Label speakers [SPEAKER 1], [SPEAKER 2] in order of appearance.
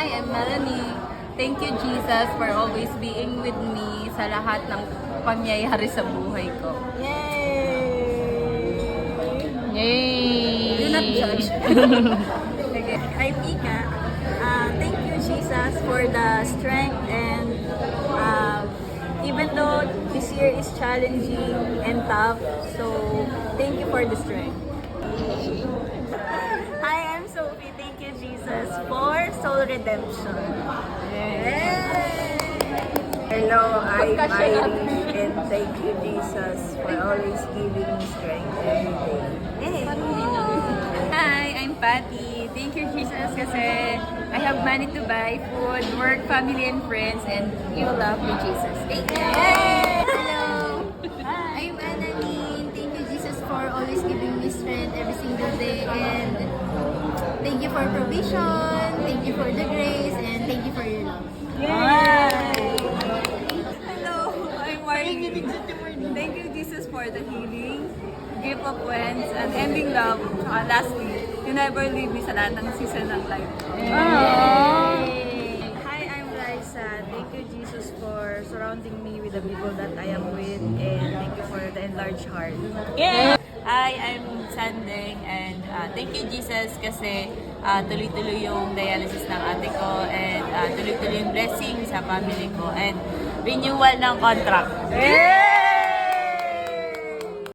[SPEAKER 1] Hi, I'm Melanie. Thank you, Jesus, for always being with me sa lahat ng pangyayari sa buhay ko.
[SPEAKER 2] Yay!
[SPEAKER 1] Do not judge.
[SPEAKER 3] Okay. I'm Ika. Thank you, Jesus, for the strength and even though this year is challenging and tough, so thank you for the strength. Hi, I'm Sophie. Thank you, Jesus, for soul redemption.
[SPEAKER 4] Hello, I'm Irish and thank you Jesus for always giving me strength every day.
[SPEAKER 1] Hi, I'm Patty. Thank you, Jesus, kasi I have money to buy food, work, family, and friends, and you love me, Jesus.
[SPEAKER 5] Hello! I'm Annalyn. Thank you, Jesus, for always giving me strength every single day. And thank you for provision, thank you for the grace, and thank you for your love.
[SPEAKER 1] Hello, I'm Marlene. Thank you, Jesus, for the healing, gift of friends, and ending love. Lastly, you never leave me sa lahat ng season ng life.
[SPEAKER 4] Hi, I'm Liza. Thank you Jesus for surrounding me with the people that I am with and thank you for the enlarged heart.
[SPEAKER 2] Hi, I'm Sandeng and thank you Jesus kasi tuloy-tuloy yung dialysis ng ate ko and tuloy-tuloy yung blessing sa family ko and renewal ng contract.